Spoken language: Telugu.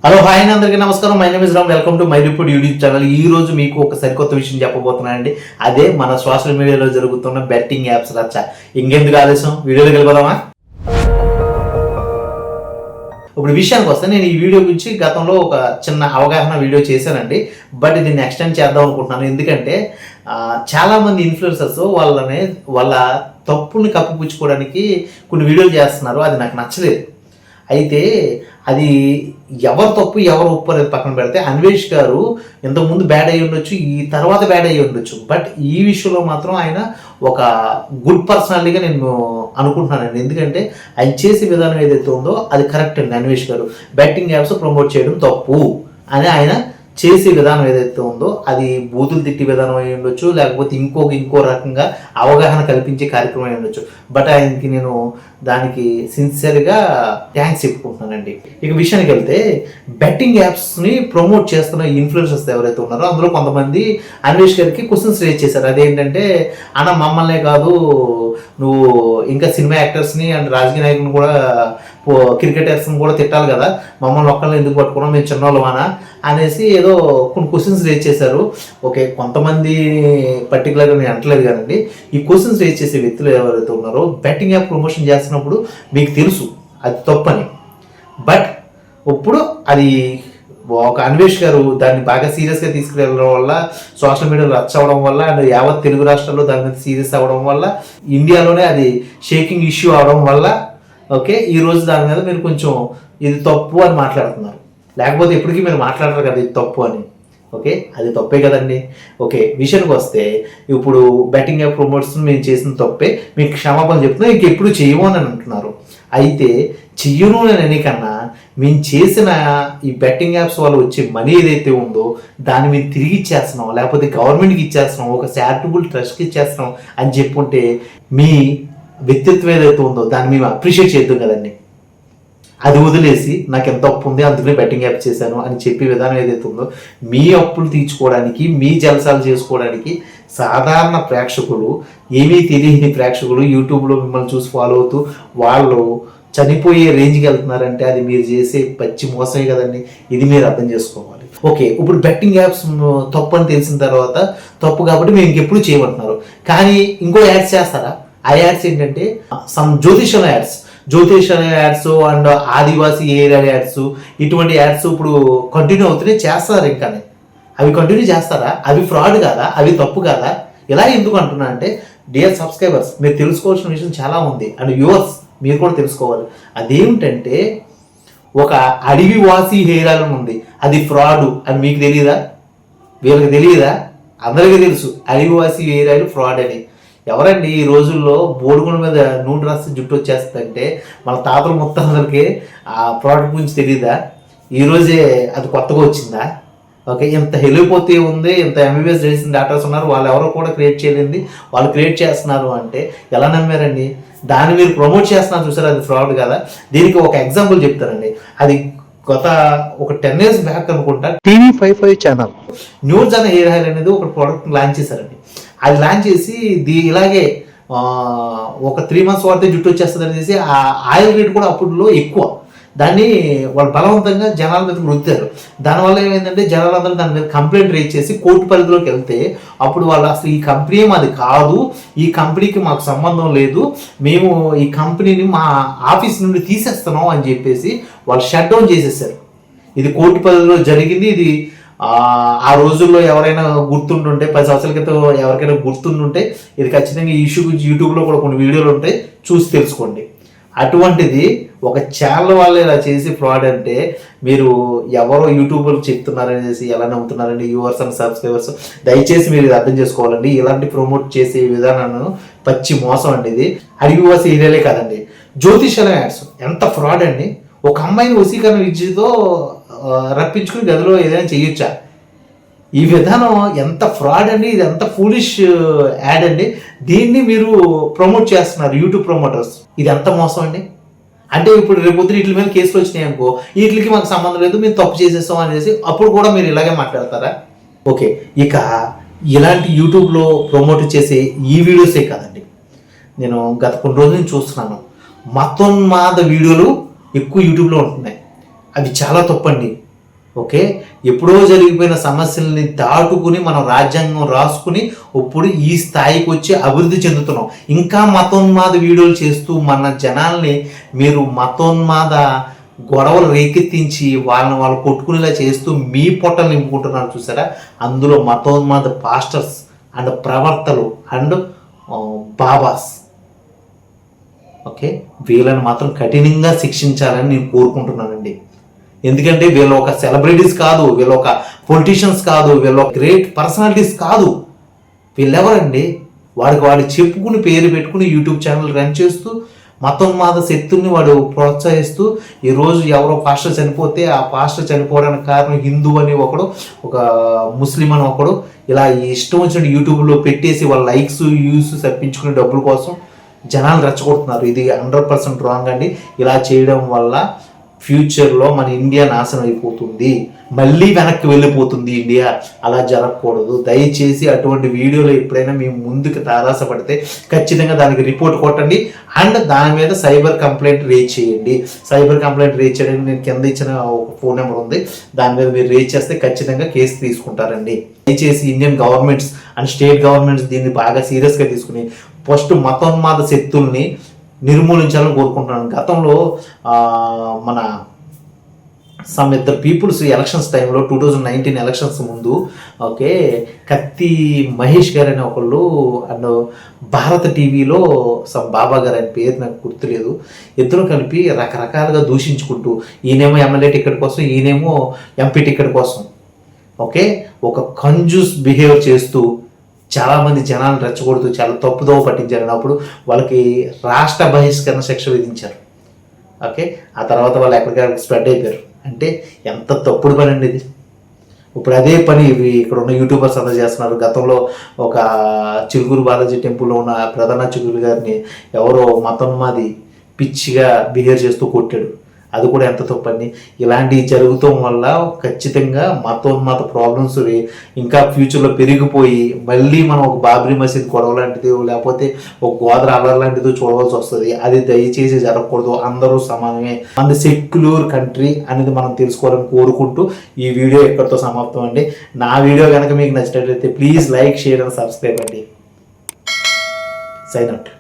హలో హాయ్ అందరికీ నమస్కారం. My name is Ram. Welcome to my report YouTube channel. ఈ రోజు మీకు ఒక సరికొత్త విషయం చెప్పబోతున్నానండి. అదే మన సోషల్ మీడియాలో జరుగుతున్న బెట్టింగ్ యాప్స్ రచ్చ. ఇంకెందుకు ఆలస్యం, వీడియోలోకి వెళ్ళిపోదామా? ఇప్పుడు విషయానికి వస్తే నేను ఈ వీడియో గురించి గతంలో ఒక చిన్న అవగాహన వీడియో చేశానండి. బట్ దీన్ని ఎక్స్టెండ్ చేద్దాం అనుకుంటున్నాను. ఎందుకంటే చాలామంది ఇన్ఫ్లుయెన్సర్స్ వాళ్ళ తప్పుల్ని కప్పిపుచ్చుకోవడానికి కొన్ని వీడియోలు చేస్తున్నారు. అది నాకు నచ్చలేదు. అయితే అది ఎవరు తప్పు ఎవరు ఉప్పు అనేది పక్కన పెడితే, అన్వేష్ గారు ఇంతకుముందు బ్యాడ్ అయ్యి ఉండొచ్చు, ఈ తర్వాత బ్యాడ్ అయ్యి ఉండొచ్చు. బట్ ఈ విషయంలో మాత్రం ఆయన ఒక గుడ్ పర్సనాలిటీగా నేను అనుకుంటున్నానండి. ఎందుకంటే ఆయన చేసే విధానం ఏదైతే ఉందో అది కరెక్ట్ అండి. అన్వేష్ గారు బెట్టింగ్ యాప్స్ ప్రమోట్ చేయడం తప్పు అని ఆయన చేసే విధానం ఏదైతే ఉందో అది బూతులు తిట్టి విధానం అయి ఉండొచ్చు, లేకపోతే ఇంకో రకంగా అవగాహన కల్పించే కార్యక్రమం అయి ఉండొచ్చు. బట్ ఆయనకి నేను దానికి సిన్సియర్గా థ్యాంక్స్ చెప్పుకుంటున్నానండి. ఇక విషయానికి వెళ్తే, బెట్టింగ్ యాప్స్ని ప్రమోట్ చేస్తున్న ఇన్ఫ్లుయెన్సర్స్ ఎవరైతే ఉన్నారో అందులో కొంతమంది అన్వేష్ గారికి క్వశ్చన్స్ రేజ్ చేశారు. అదేంటంటే, అన్న మమ్మల్నే కాదు, నువ్వు ఇంకా సినిమా యాక్టర్స్ని అండ్ రాజకీయ నాయకులను కూడా, క్రికెటర్స్ని కూడా తిట్టాలి కదా, మమ్మల్ని ఒక్కళ్ళని ఎందుకు పట్టుకున్నాం, మేము చిన్నోళ్ళమానా అనేసి ఏదో కొన్ని క్వశ్చన్స్ రేజ్ చేశారు. ఓకే, కొంతమంది పర్టికులర్గా నేను అంటలేదు కానండి. ఈ క్వశ్చన్స్ రేజ్ చేసే వ్యక్తులు ఎవరైతే ఉన్నారో బెట్టింగ్ యాప్ ప్రమోషన్ చేస్తున్నప్పుడు మీకు తెలుసు అది తప్పని. బట్ ఇప్పుడు అది ఒక అన్వేష్ గారు దాన్ని బాగా సీరియస్గా తీసుకువెళ్ళడం వల్ల, సోషల్ మీడియాలో రచ్చ అవ్వడం వల్ల, అండ్ యావత్ తెలుగు రాష్ట్రాల్లో దాని మీద సీరియస్ అవ్వడం వల్ల, ఇండియాలోనే అది షేకింగ్ ఇష్యూ అవడం వల్ల, ఓకే, ఈరోజు దాని మీద మీరు కొంచెం ఇది తప్పు అని మాట్లాడుతున్నారు. లేకపోతే ఎప్పటికీ మీరు మాట్లాడరు కదా ఇది తప్పు అని. ఓకే, అది తప్పే కదండి. ఓకే, విషయానికి వస్తే, ఇప్పుడు బెట్టింగ్ యాప్ ప్రమోట్స్ మేము చేసిన తప్పే, మీకు క్షమాపణ చెప్తున్నా, ఇంకెప్పుడు చేయము అని అంటున్నారు. అయితే చెయ్యను అని కన్నా మేము చేసిన ఈ బెట్టింగ్ యాప్స్ వల్ల వచ్చే మనీ ఏదైతే ఉందో దాన్ని మేము తిరిగి ఇచ్చేస్తున్నాం, లేకపోతే గవర్నమెంట్కి ఇచ్చేస్తున్నాం, ఒక చారిటబుల్ ట్రస్ట్కి ఇచ్చేస్తున్నాం అని చెప్పుంటే మీ వ్యక్తిత్వం ఏదైతే ఉందో దాన్ని మేము అప్రిషియేట్ చేద్దాం కదండి. అది వదిలేసి నాకు ఎంత అప్పు ఉంది అందుకనే బెట్టింగ్ యాప్ చేశాను అని చెప్పే విధానం ఏదైతే ఉందో, మీ అప్పులు తీర్చుకోవడానికి, మీ జలసాలు చేసుకోవడానికి సాధారణ ప్రేక్షకులు, ఏమీ తెలియని ప్రేక్షకులు యూట్యూబ్లో మిమ్మల్ని చూసి ఫాలో అవుతూ వాళ్ళు చనిపోయే రేంజ్కి వెళ్తున్నారంటే అది మీరు చేసే పచ్చి మోసమే కదండి. ఇది మీరు అర్థం చేసుకోవాలి. ఓకే, ఇప్పుడు బెట్టింగ్ యాప్స్ తప్పు అని తెలిసిన తర్వాత తప్పు కాబట్టి మేము ఇంకెప్పుడు చేయమంటున్నారు. కానీ ఇంకో యాడ్స్ చేస్తారా? ఆ యాడ్స్ ఏంటంటే సమ్ జ్యోతిషం ads and Adivasi area ads, ఇటువంటి యాడ్స్ ఇప్పుడు కంటిన్యూ అవుతూనే చేస్తారు. ఇంకా అవి కంటిన్యూ చేస్తారా? అవి ఫ్రాడ్ కాదా? అవి తప్పు కాదా? ఇలా ఎందుకు అంటున్నా అంటే, డియర్ సబ్స్క్రైబర్స్, మీరు తెలుసుకోవాల్సిన విషయం చాలా ఉంది. అండ్ వ్యూవర్స్, మీరు కూడా తెలుసుకోవాలి. అదేమిటంటే, ఒక అడవి వాసి హెయిర్ ఆయిల్ ఉంది, అది ఫ్రాడ్ అని మీకు తెలియదా? వీళ్ళకి తెలియదా? అందరికీ తెలుసు అడవివాసి హెయిర్ ఆయిల్ ఫ్రాడ్ అని. ఎవరండి ఈ రోజుల్లో బోడుగుల మీద నూనె రాస్తే జుట్టు వచ్చేస్తుందంటే మన తాతలు ముత్తాతలకి ఆ ప్రోడక్ట్ గురించి తెలియదా? ఈరోజే అది కొత్తగా వచ్చిందా? ఓకే, ఇంత హెలిపోతే ఉంది, ఇంత ఎంబీబీఎస్ చేసిన డాక్టర్స్ ఉన్నారు, వాళ్ళు ఎవరో కూడా క్రియేట్ చేయలేంది వాళ్ళు క్రియేట్ చేస్తున్నారు అంటే ఎలా నమ్మారండి? దాన్ని మీరు ప్రమోట్ చేస్తున్నారు చూసారు, అది ఫ్రాడ్ కదా. దీనికి ఒక ఎగ్జాంపుల్ చెప్తానండి. అది గత ఒక 10 years బ్యాక్ అనుకుంటా, TV55 ఛానల్ న్యూస్ అనే హెయిర్ ఆయిల్ అనేది ఒక ప్రోడక్ట్ లాంచ్ చేశారండి. అది లాంచ్ చేసి ఇలాగే ఒక 3 months వాడితే జుట్టు వచ్చేస్తుంది అనేసి ఆ ఆయిల్ రేట్ కూడా అప్పుడులో ఎక్కువ. దాన్ని వాళ్ళు బలవంతంగా జనాల మీద రుద్దారు. దానివల్ల ఏమైందంటే జనాలందరూ దాని మీద కంప్లైంట్ రేజ్ చేసి కోర్టు పరిధిలోకి వెళ్తే, అప్పుడు వాళ్ళు అసలు ఈ కంపెనీ మాది కాదు, ఈ కంపెనీకి మాకు సంబంధం లేదు, మేము ఈ కంపెనీని మా ఆఫీస్ నుండి తీసేస్తున్నాం అని చెప్పేసి వాళ్ళు షట్ డౌన్ చేసేసారు. ఇది కోర్టు పరిధిలో జరిగింది. ఇది ఆ రోజుల్లో ఎవరైనా గుర్తుంటుంటే, 10 సంవత్సరాల క్రితం ఎవరికైనా గుర్తుంటుంటే, ఇది ఖచ్చితంగా ఈ ఇష్యూ గురించి యూట్యూబ్లో కూడా కొన్ని వీడియోలు ఉంటాయి, చూసి తెలుసుకోండి. అటువంటిది ఒక ఛానల్ వాళ్ళు ఇలా చేసి ఫ్రాడ్ అంటే మీరు ఎవరో యూట్యూబర్లు చెప్తున్నారనేసి ఎలా నమ్ముతున్నారండి? వ్యూవర్స్ అండ్ సబ్స్క్రైబర్స్, దయచేసి మీరు ఇది అర్థం చేసుకోవాలండి. ఇలాంటి ప్రమోట్ చేసే విధానాన్ని పచ్చి మోసం అండి. ఇది అడిగివాసి ఏరియాలే కాదండి, జ్యోతిషాల యాడ్స్ ఎంత ఫ్రాడ్ అండి. ఒక అమ్మాయిని వశీకరణ విద్యతో రప్పించుకుని గదిలో ఏదైనా చేయొచ్చా? ఈ విధానం ఎంత ఫ్రాడ్ అండి. ఇది ఎంత ఫూలిష్ యాడ్ అండి. దీన్ని మీరు ప్రమోట్ చేస్తున్నారు యూట్యూబ్ ప్రమోటర్స్. ఇది ఎంత మోసం అండి. అంటే ఇప్పుడు రేపొద్దున వీటి మీద కేసులు వచ్చినాయి అనుకో, వీటికి మాకు సంబంధం లేదు, మేము తప్పు చేసేస్తాం అనేసి అప్పుడు కూడా మీరు ఇలాగే మాట్లాడతారా? ఓకే, ఇక ఇలాంటి యూట్యూబ్లో ప్రమోట్ చేసే ఈ వీడియోసే కాదండి, నేను గత కొన్ని రోజుల నుంచి చూస్తున్నాను, మతోన్మాద వీడియోలు ఎక్కువ యూట్యూబ్లో ఉంటున్నాయి. అవి చాలా తప్పండి. ఓకే, ఎప్పుడో జరిగిపోయిన సమస్యల్ని దాటుకుని మనం రాజ్యాంగం రాసుకుని ఇప్పుడు ఈ స్థాయికి వచ్చి అభివృద్ధి చెందుతున్నాం. ఇంకా మతోన్మాద వీడియోలు చేస్తూ మన జనాల్ని మీరు మతోన్మాద గొడవలు రేకెత్తించి వాళ్ళని వాళ్ళు కొట్టుకునేలా చేస్తూ మీ పొట్టలు నింపుకుంటున్నారు చూసారా. అందులో మతోన్మాద పాస్టర్స్ అండ్ ప్రవర్తలు అండ్ బాబాస్. ఓకే, వీళ్ళని మాత్రం కఠినంగా శిక్షించాలని నేను కోరుకుంటున్నానండి. ఎందుకంటే వీళ్ళు ఒక సెలబ్రిటీస్ కాదు, వీళ్ళు ఒక పొలిటీషియన్స్ కాదు, వీళ్ళు ఒక గ్రేట్ పర్సనాలిటీస్ కాదు. వీళ్ళెవరండి? వాడు చెప్పుకుని పేరు పెట్టుకుని యూట్యూబ్ ఛానల్ రన్ చేస్తూ మతోన్మాద శక్తుల్ని వాడు ప్రోత్సహిస్తూ ఈరోజు ఎవరో పాస్టర్ చనిపోతే ఆ పాస్టర్ చనిపోవడానికి కారణం హిందూ అని ఒకడు, ఒక ముస్లిం అని ఒకడు, ఇలా ఇష్టం వచ్చిన యూట్యూబ్లో పెట్టేసి వాళ్ళ లైక్స్ వ్యూస్ తప్పించుకునే డబ్బుల కోసం జనాలు రెచ్చగొడుతున్నారు. ఇది 100% రాంగ్ అండి. ఇలా చేయడం వల్ల ఫ్యూచర్లో మన ఇండియా నాశనం అయిపోతుంది, మళ్ళీ వెనక్కి వెళ్ళిపోతుంది ఇండియా. అలా జరగకూడదు. దయచేసి అటువంటి వీడియోలు ఎప్పుడైనా మేము ముందుకు తారాసపడితే ఖచ్చితంగా దానికి రిపోర్ట్ కొట్టండి అండ్ దాని మీద సైబర్ కంప్లైంట్ రేజ్ చేయండి. సైబర్ కంప్లైంట్ రేజ్ చేయడానికి నేను కింద ఇచ్చిన ఒక ఫోన్ నెంబర్ ఉంది, దాని మీద మీరు రేజ్ చేస్తే ఖచ్చితంగా కేసు తీసుకుంటారండి. దయచేసి Indian governments and state governments దీన్ని బాగా సీరియస్గా తీసుకుని ఫస్ట్ మతోన్మాద శక్తుల్ని నిర్మూలించాలని కోరుకుంటున్నాను. గతంలో మన ఇద్దరు పీపుల్స్ ఎలక్షన్స్ టైంలో 2019 ఎలక్షన్స్ ముందు ఓకే కత్తి మహేష్ గారు అనే ఒకళ్ళు అండ్ భారత టీవీలో బాబా గారు అని పేరు నాకు గుర్తులేదు, ఇద్దరు కలిపి రకరకాలుగా దూషించుకుంటూ ఈయనేమో ఎమ్మెల్యే టికెట్ కోసం, ఈయనేమో ఎంపీ టికెట్ కోసం ఓకే ఒక కంజూస్ బిహేవ్ చేస్తూ చాలామంది జనాలను రెచ్చగొడుతూ చాలా తప్పుదోవ పట్టించారు. అప్పుడు వాళ్ళకి రాష్ట్ర బహిష్కరణ శిక్ష విధించారు. ఓకే, ఆ తర్వాత వాళ్ళు ఎక్కడికక్కడ స్ప్రెడ్ అయిపోయారు. అంటే ఎంత తప్పుడు పని అండి ఇది. ఇప్పుడు అదే పని ఇవి ఇక్కడ ఉన్న యూట్యూబర్స్ అందరూ చేస్తున్నారు. గతంలో ఒక చిలుకూరు బాలాజీ టెంపుల్లో ఉన్న ప్రధాన చిలుకూరు గారిని ఎవరో మతోన్మాది పిచ్చిగా బిహేవ్ చేస్తూ కొట్టాడు. అది కూడా ఎంత తప్పండి. ఇలాంటివి జరుగుతాం వల్ల ఖచ్చితంగా మతోన్మాద ప్రాబ్లమ్స్ ఇంకా ఫ్యూచర్లో పెరిగిపోయి మళ్ళీ మనం ఒక బాబ్రీ మసీద్ గొడవ లాంటిది లేకపోతే ఒక గోదర అల్లర్ లాంటిది చూడవలసి వస్తుంది. అది దయచేసి జరగకూడదు. అందరూ సమానమే, మన సెక్యులర్ కంట్రీ అనేది మనం తెలుసుకోవాలని కోరుకుంటూ ఈ వీడియో ఎక్కడితో సమాప్తం అండి. నా వీడియో కనుక మీకు నచ్చినట్లయితే please like, share and subscribe అండి. Sign out.